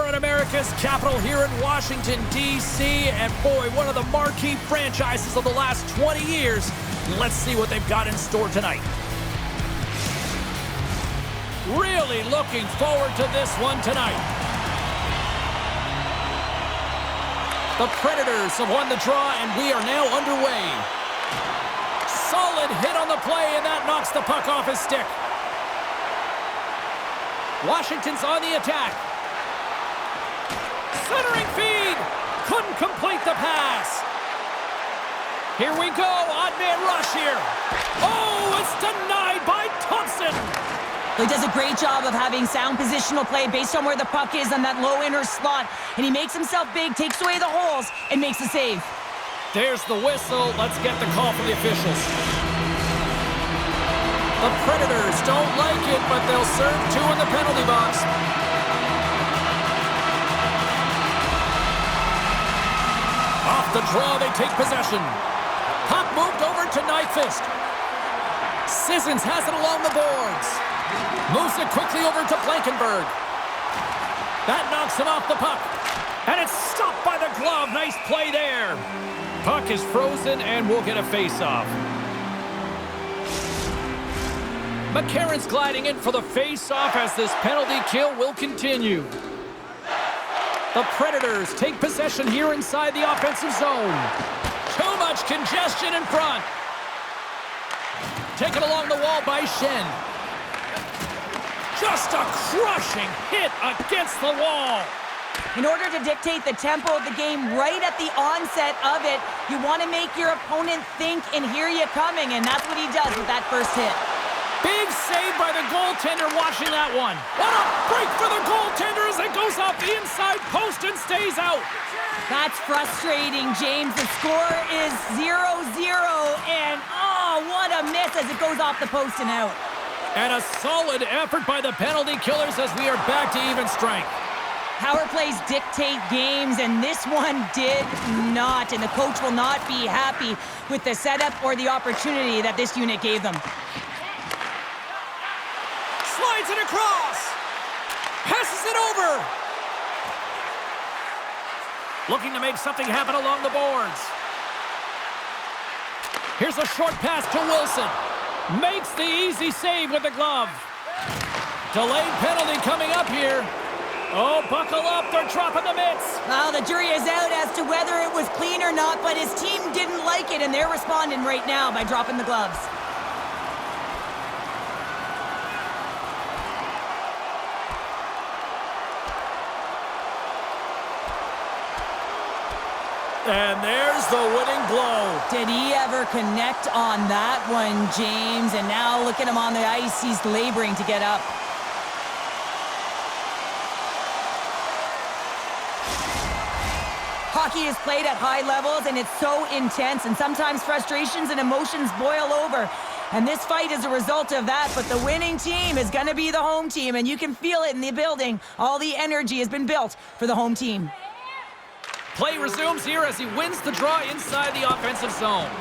are in America's capital here in Washington, D.C. And boy, one of the marquee franchises of the last 20 years. Let's see what they've got in store tonight. Really looking forward to this one tonight. The Predators have won the draw, and we are now underway. Solid hit on the play, and that knocks the puck off his stick. Washington's on the attack. Centering feed. Couldn't complete the pass. Here we go. Odd man rush here. Oh, it's denied by Thompson. He does a great job of having sound positional play based on where the puck is on that low inner slot. And he makes himself big, takes away the holes, and makes a save. There's the whistle. Let's get the call from the officials. The Predators don't like it, but they'll serve two in the penalty box. Off the draw, they take possession. Puck moved over to Nyquist. Sissons has it along the boards. Moves it quickly over to Blankenberg. That knocks him off the puck. And it's stopped by the glove. Nice play there. Puck is frozen, and we'll get a face-off. McCarron's gliding in for the face-off as this penalty kill will continue. The Predators take possession here inside the offensive zone. Too much congestion in front. Taken along the wall by Shen. Just a crushing hit against the wall. In order to dictate the tempo of the game right at the onset of it, you want to make your opponent think and hear you coming, and that's what he does with that first hit. Big save by the goaltender watching that one. What a break for the goaltender as it goes off the inside post and stays out. That's frustrating, James. The score is 0-0, and oh, what a miss as it goes off the post and out. And a solid effort by the penalty killers as we are back to even strength. Power plays dictate games, and this one did not. And the coach will not be happy with the setup or the opportunity that this unit gave them. Slides it across. Passes it over. Looking to make something happen along the boards. Here's a short pass to Wilson. Makes the easy save with the glove. Delayed penalty coming up here. Oh, buckle up. They're dropping the mitts. Well, the jury is out as to whether it was clean or not, but his team didn't like it, and they're responding right now by dropping the gloves. And there's the winning blow. Did he ever connect on that one, James? And now look at him on the ice. He's laboring to get up. Hockey is played at high levels, and it's so intense, and sometimes frustrations and emotions boil over. And this fight is a result of that, but the winning team is going to be the home team, and you can feel it in the building. All the energy has been built for the home team. Play resumes here as he wins the draw inside the offensive zone.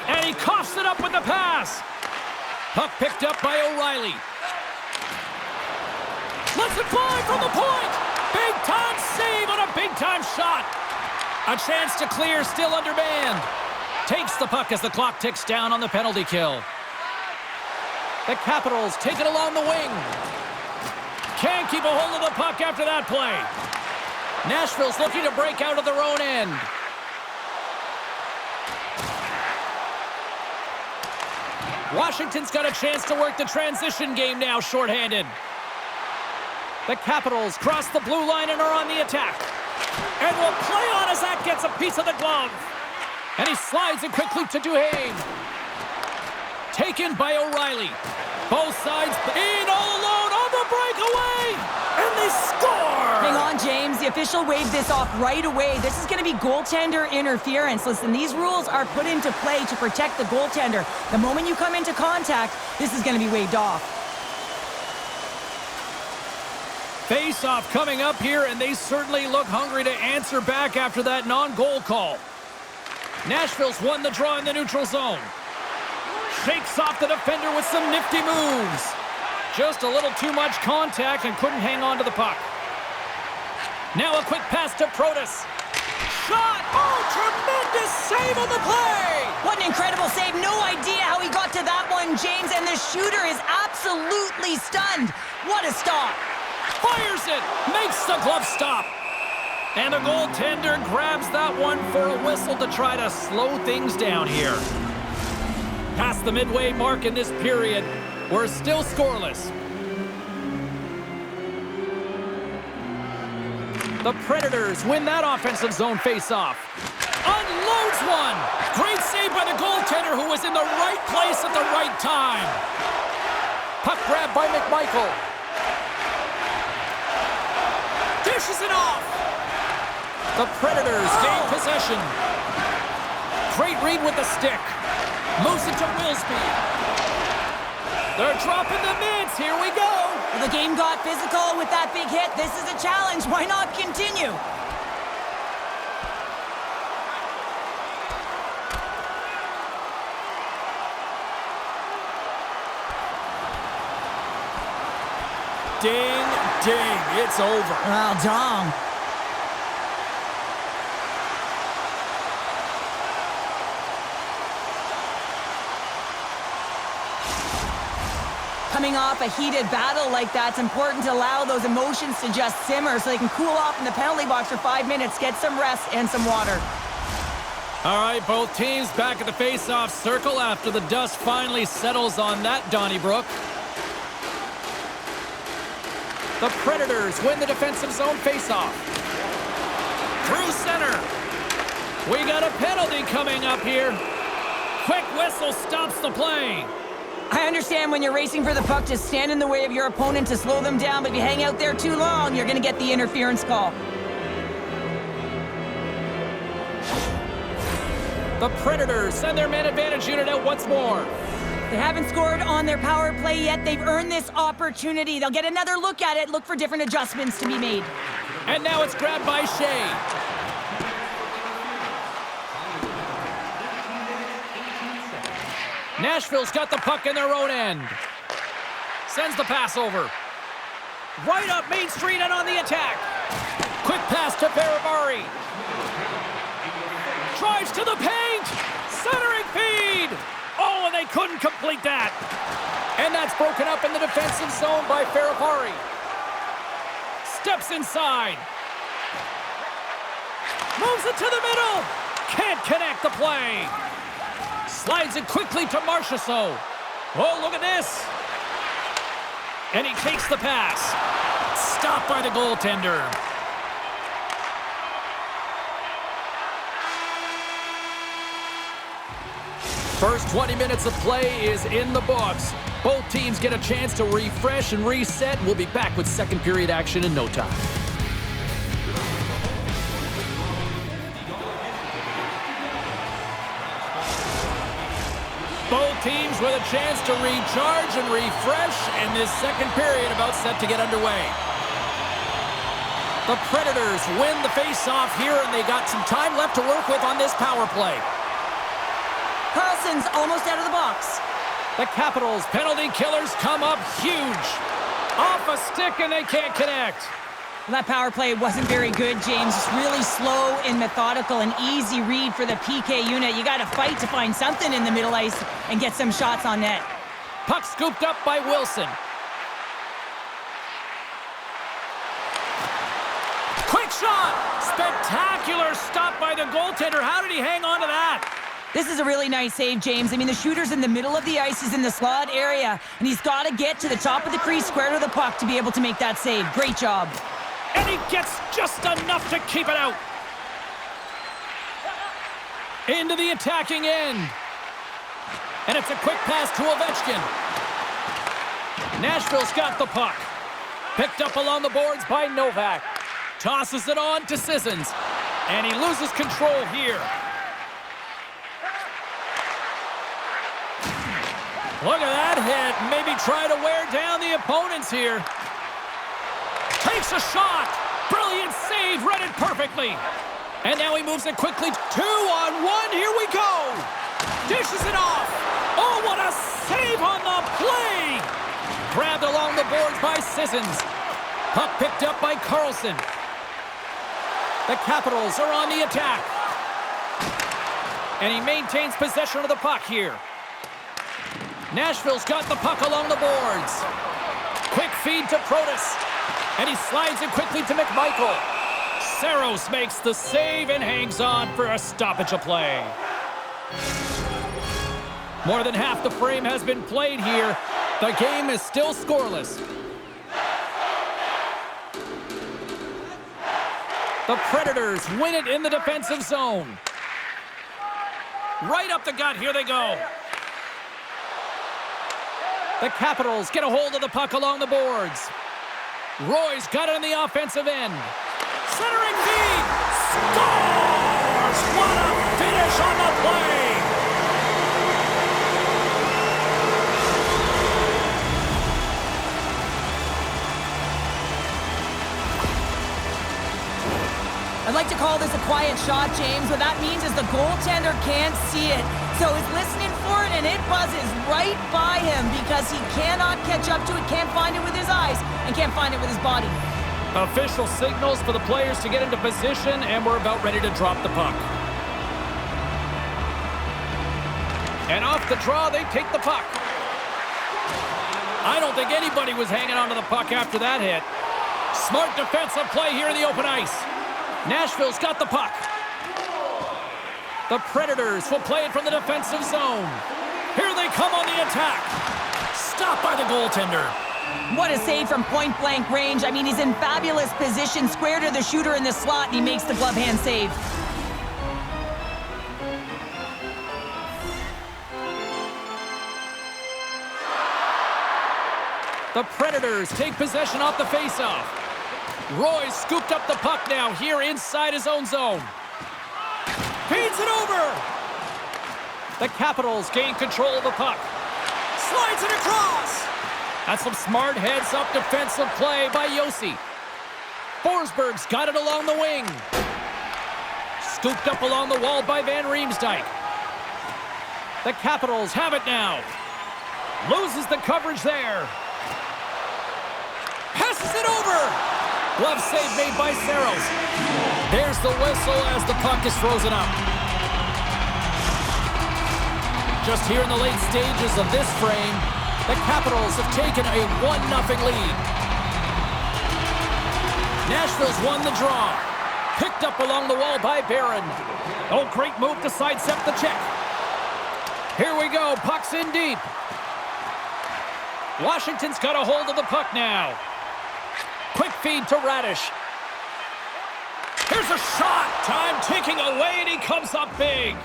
And he coughs it up with the pass. Puck picked up by O'Reilly. Lets it fly from the point. Big-time save on a big-time shot. A chance to clear, still undermanned. Takes the puck as the clock ticks down on the penalty kill. The Capitals take it along the wing. Can't keep a hold of the puck after that play. Nashville's looking to break out of their own end. Washington's got a chance to work the transition game now, shorthanded. The Capitals cross the blue line and are on the attack. And will play on as that gets a piece of the glove. And he slides it quickly to Duhaime. Taken by O'Reilly. Both sides in all alone on the breakaway. And they score! Hang on, James. The official waved this off right away. This is going to be goaltender interference. Listen, these rules are put into play to protect the goaltender. The moment you come into contact, this is going to be waved off. Face-off coming up here, and they certainly look hungry to answer back after that non-goal call. Nashville's won the draw in the neutral zone. Shakes off the defender with some nifty moves. Just a little too much contact and couldn't hang on to the puck. Now a quick pass to Protas. Shot! Oh, tremendous save on the play! What an incredible save. No idea how he got to that one, James, and the shooter is absolutely stunned. What a stop. Fires it! Makes the glove stop. And the goaltender grabs that one for a whistle to try to slow things down here. Past the midway mark in this period, we're still scoreless. The Predators win that offensive zone faceoff. Unloads one! Great save by the goaltender who was in the right place at the right time. Puck grab by McMichael. Dishes it off! The Predators gain possession. Great read with the stick. Moves it to Wilsby. They're dropping the mids. Here we go. The game got physical with that big hit. This is a challenge. Why not continue? Ding, ding. It's over. Well, Dom. Coming off a heated battle like that, it's important to allow those emotions to just simmer so they can cool off in the penalty box for 5 minutes, get some rest and some water. All right, both teams back at the face-off circle after the dust finally settles on that Donnybrook. The Predators win the defensive zone face-off. Through center. We got a penalty coming up here. Quick whistle stops the play. I understand when you're racing for the puck to stand in the way of your opponent to slow them down, but if you hang out there too long, you're going to get the interference call. The Predators send their man advantage unit out once more. They haven't scored on their power play yet. They've earned this opportunity. They'll get another look at it, look for different adjustments to be made. And now it's grabbed by Shea. Nashville's got the puck in their own end. Sends the pass over. Right up Main Street and on the attack. Quick pass to Faravari. Drives to the paint. Centering feed. Oh, and they couldn't complete that. And that's broken up in the defensive zone by Faravari. Steps inside. Moves it to the middle. Can't connect the play. Slides it quickly to Marchessault. Oh, look at this. And he takes the pass. Stopped by the goaltender. First 20 minutes of play is in the books. Both teams get a chance to refresh and reset. We'll be back with second period action in no time. Both teams with a chance to recharge and refresh, and this second period about set to get underway. The Predators win the face-off here, and they got some time left to work with on this power play. Carlson's almost out of the box. The Capitals' penalty killers come up huge. Off a stick, and they can't connect. Well, that power play wasn't very good, James. Just really slow and methodical, an easy read for the PK unit. You got to fight to find something in the middle ice and get some shots on net. Puck scooped up by Wilson. Quick shot! Spectacular stop by the goaltender. How did he hang on to that? This is a really nice save, James. I mean, the shooter's in the middle of the ice. He's in the slot area, and he's got to get to the top of the crease, square to the puck, to be able to make that save. Great job. And he gets just enough to keep it out. Into the attacking end. And it's a quick pass to Ovechkin. Nashville's got the puck. Picked up along the boards by Novak. Tosses it on to Sissons. And he loses control here. Look at that hit. Maybe try to wear down the opponents here. Takes a shot. Brilliant save. Read it perfectly. And now he moves it quickly. 2-on-1. Here we go. Dishes it off. Oh, what a save on the play. Grabbed along the boards by Sissons. Puck picked up by Carlson. The Capitals are on the attack. And he maintains possession of the puck here. Nashville's got the puck along the boards. Quick feed to Protas. And he slides it quickly to McMichael. Saros makes the save and hangs on for a stoppage of play. More than half the frame has been played here. The game is still scoreless. The Predators win it in the defensive zone. Right up the gut, here they go. The Capitals get a hold of the puck along the boards. Roy's got it on the offensive end. Centering feed! Scores! What a finish on the play! I'd like to call this a quiet shot, James. What that means is the goaltender can't see it. So he's listening for it, and it buzzes right by him because he cannot catch up to it, can't find it with his eyes, and can't find it with his body. Official signals for the players to get into position, and we're about ready to drop the puck. And off the draw, they take the puck. I don't think anybody was hanging on to the puck after that hit. Smart defensive play here in the open ice. Nashville's got the puck. The Predators will play it from the defensive zone. Here they come on the attack. Stopped by the goaltender. What a save from point-blank range. I mean, he's in fabulous position, square to the shooter in the slot, and he makes the glove hand save. The Predators take possession off the faceoff. Roy scooped up the puck now here inside his own zone. Feeds it over. The Capitals gain control of the puck. Slides it across. That's some smart heads-up defensive play by Yossi. Forsberg's got it along the wing. Scooped up along the wall by Van Riemsdyk. The Capitals have it now. Loses the coverage there. Passes it over. Glove save made by Saros. There's the whistle as the puck is frozen up. Just here in the late stages of this frame, the Capitals have taken a 1-0 lead. Nashville's won the draw. Picked up along the wall by Barron. Oh, great move to sidestep the check. Here we go, puck's in deep. Washington's got a hold of the puck now. Quick feed to Radish. Here's a shot. Time ticking away, and he comes up big.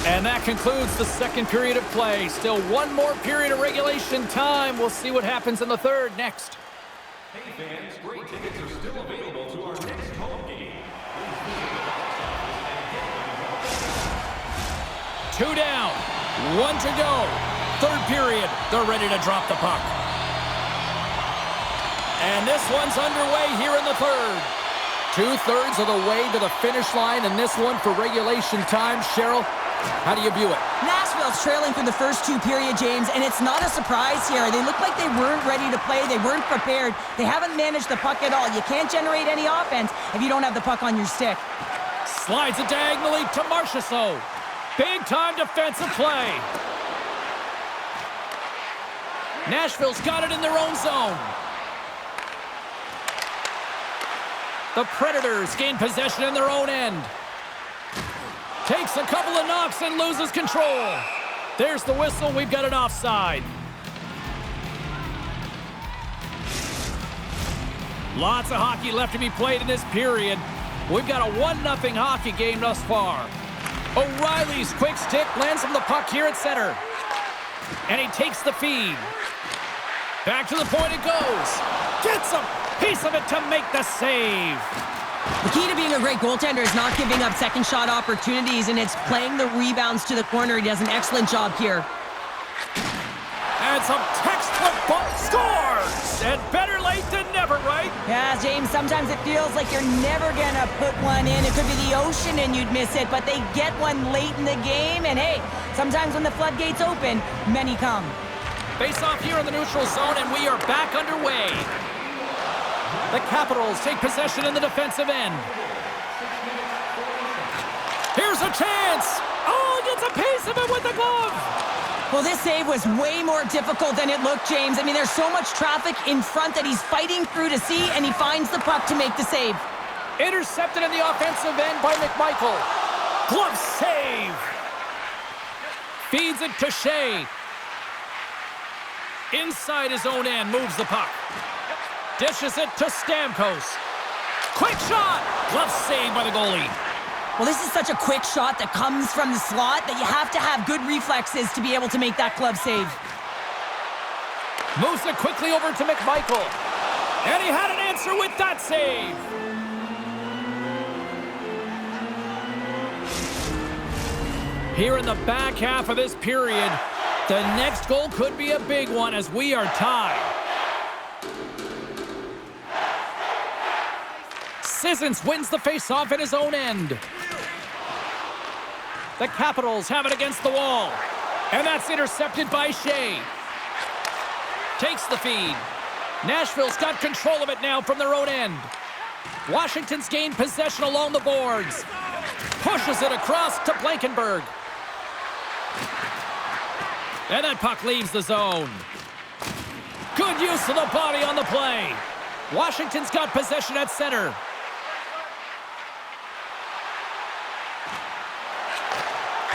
And that concludes the second period of play. Still one more period of regulation time. We'll see what happens in the third next. Hey fans, great tickets are still available to our next home game. Two down, one to go. Third period, they're ready to drop the puck. And this one's underway here in the third. 2/3 of the way to the finish line, and this one for regulation time. Cheryl, how do you view it? Nashville's trailing through the first two periods, James, and it's not a surprise here. They look like they weren't ready to play. They weren't prepared. They haven't managed the puck at all. You can't generate any offense if you don't have the puck on your stick. Slides it diagonally to Marchessault. Big-time defensive play. Nashville's got it in their own zone. The Predators gain possession in their own end. Takes a couple of knocks and loses control. There's the whistle. We've got an offside. Lots of hockey left to be played in this period. We've got a 1-0 hockey game thus far. O'Reilly's quick stick lands him the puck here at center. And he takes the feed. Back to the point it goes. Gets a piece of it to make the save. The key to being a great goaltender is not giving up second shot opportunities, and it's playing the rebounds to the corner. He does an excellent job here. And Some textbook ball scores! And better late than never, right? Yeah, James, sometimes it feels like you're never gonna put one in. It could be the ocean and you'd miss it, but they get one late in the game, and hey, sometimes when the floodgates open, many come. Face off here in the neutral zone, and we are back underway. The Capitals take possession in the defensive end. Here's a chance! Oh, gets a piece of it with the glove! Well, this save was way more difficult than it looked, James. I mean, there's so much traffic in front that he's fighting through to see, and he finds the puck to make the save. Intercepted in the offensive end by McMichael. Glove save! Feeds it to Shea. Inside his own end, moves the puck. Dishes it to Stamkos. Quick shot! Glove save by the goalie. Well, this is such a quick shot that comes from the slot that you have to have good reflexes to be able to make that glove save. Moves it quickly over to McMichael. And he had an answer with that save. Here in the back half of this period, the next goal could be a big one as we are tied. Sissons wins the face-off in his own end. The Capitals have it against the wall. And that's intercepted by Shea. Takes the feed. Nashville's got control of it now from their own end. Washington's gained possession along the boards. Pushes it across to Blankenberg. And that puck leaves the zone. Good use of the body on the play. Washington's got possession at center.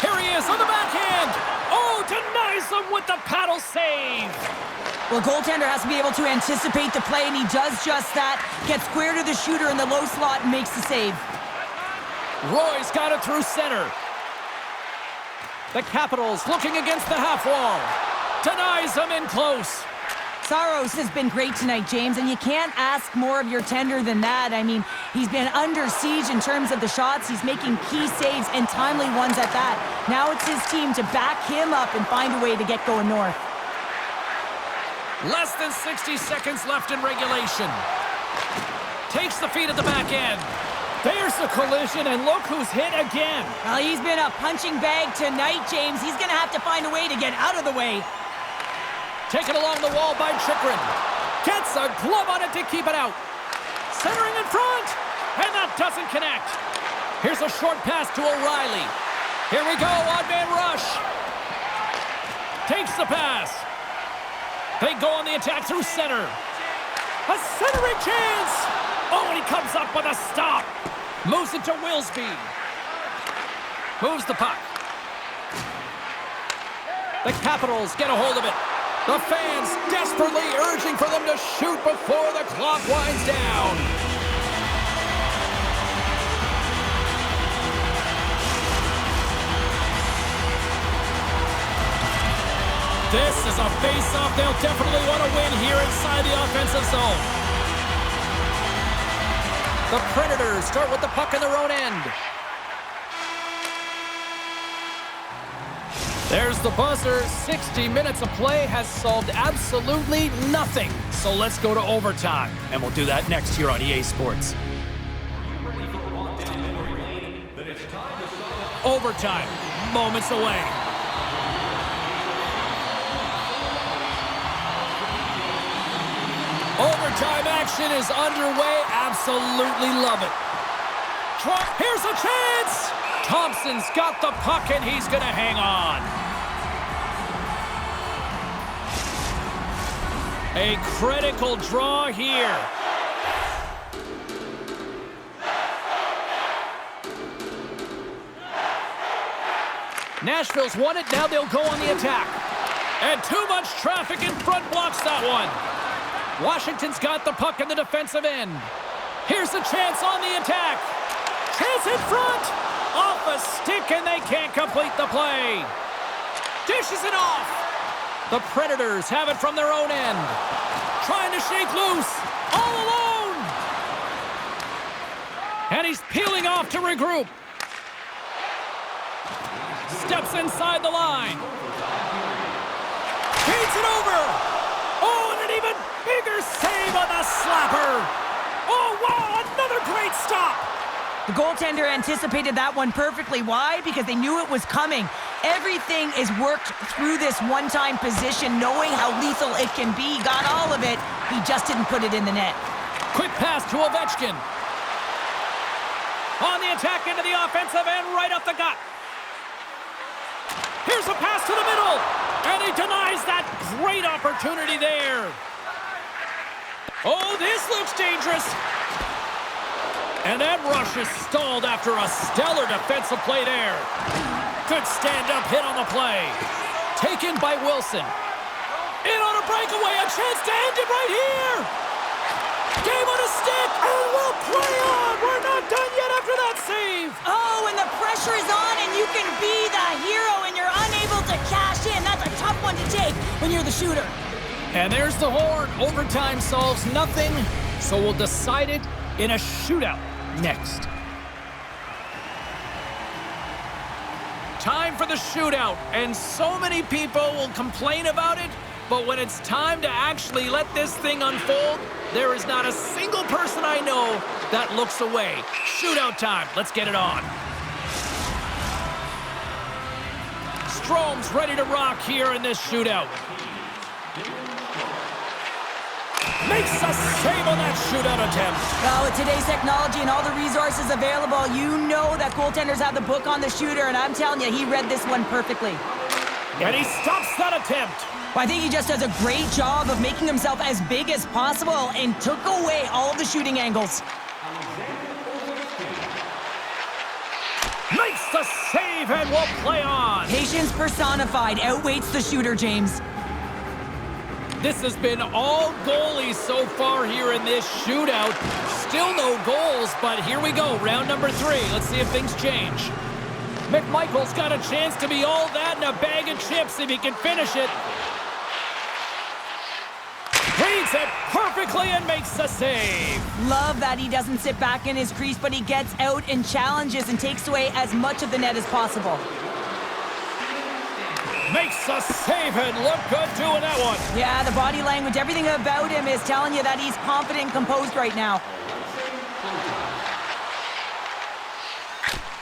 Here he is on the backhand. Oh, denies him with the paddle save. Well, goaltender has to be able to anticipate the play, and he does just that. Gets square to the shooter in the low slot and makes the save. Roy's got it through center. The Capitals looking against the half wall. Denies him in close. Saros has been great tonight, James, and you can't ask more of your tender than that. I mean, he's been under siege in terms of the shots. He's making key saves and timely ones at that. Now it's his team to back him up and find a way to get going north. Less than 60 seconds left in regulation. Takes the feed at the back end. There's the collision, and look who's hit again. Well, he's been a punching bag tonight, James. He's going to have to find a way to get out of the way. Taken along the wall by Chychrun. Gets a glove on it to keep it out. Centering in front, and that doesn't connect. Here's a short pass to O'Reilly. Here we go, odd-man rush. Takes the pass. They go on the attack through center. A centering chance. Oh, and he comes up with a stop. Moves it to Wilsby. Moves the puck. The Capitals get a hold of it. The fans desperately urging for them to shoot before the clock winds down. This is a face-off they'll definitely want to win here inside the offensive zone. The Predators start with the puck in their own end. There's the buzzer. 60 minutes of play has solved absolutely nothing. So let's go to overtime, and we'll do that next here on EA Sports. Overtime, moments away. Overtime action is underway. Absolutely love it. Here's a chance. Thompson's got the puck, and he's going to hang on. A critical draw here. Nashville's won it. Now they'll go on the attack. And too much traffic in front blocks that one. Washington's got the puck in the defensive end. Here's a chance on the attack. Chance in front. Off a stick, and they can't complete the play. Dishes it off. The Predators have it from their own end. Trying to shake loose. All alone. And he's peeling off to regroup. Steps inside the line. He Feeds it over. Oh, and an even bigger save on the slapper. Oh, wow, another great stop. The goaltender anticipated that one perfectly. Why? Because they knew it was coming. Everything is worked through this one-time position, knowing how lethal it can be. Got all of it. He just didn't put it in the net. Quick pass to Ovechkin. On the attack into the offensive end, right up the gut. Here's a pass to the middle. And he denies that great opportunity there. Oh, this looks dangerous. And that rush is stalled after a stellar defensive play there. Good stand-up hit on the play. Taken by Wilson. In on a breakaway, a chance to end it right here. Game on a stick, and we'll play on. We're not done yet after that save. Oh, and the pressure is on, and you can be the hero, and you're unable to cash in. That's a tough one to take when you're the shooter. And there's the horn. Overtime solves nothing, so we'll decide it in a shootout next. Time for the shootout, and so many people will complain about it, but when it's time to actually let this thing unfold, there is not a single person I know that looks away. Shootout time. Let's get it on. Strome's ready to rock here in this shootout. Makes a save on that shootout attempt. Well, with today's technology and all the resources available, you know that goaltenders have the book on the shooter, and I'm telling you, he read this one perfectly. And he stops that attempt. Well, I think he just does a great job of making himself as big as possible and took away all of the shooting angles. Makes the save and will play on. Patience personified outweighs the shooter, James. This has been all goalies so far here in this shootout. Still no goals, but here we go. Round number 3. Let's see if things change. McMichael's got a chance to be all that and a bag of chips if he can finish it. Reads it perfectly and makes the save. Love that he doesn't sit back in his crease, but he gets out and challenges and takes away as much of the net as possible. Makes a save and look good doing that one. Yeah, the body language, everything about him is telling you that he's confident and composed right now.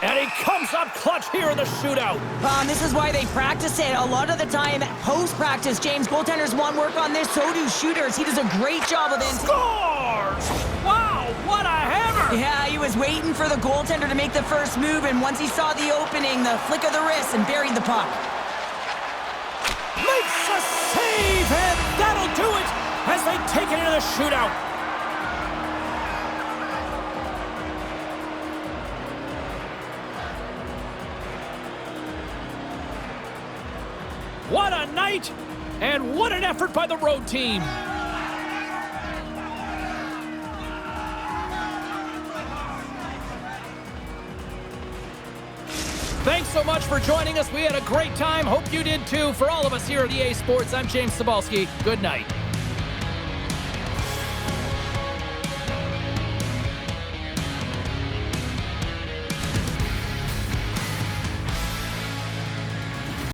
And he comes up clutch here in the shootout. This is why they practice it. A lot of the time, post-practice, James, goaltenders want work on this, so do shooters. He does a great job of it. Scores! Wow, what a hammer! Yeah, he was waiting for the goaltender to make the first move, and once he saw the opening, the flick of the wrist, and buried the puck. Makes a save, and that'll do it as they take it into the shootout. What a night, and what an effort by the road team. Thanks so much for joining us. We had a great time. Hope you did too. For all of us here at EA Sports, I'm James Cybulski. Good night.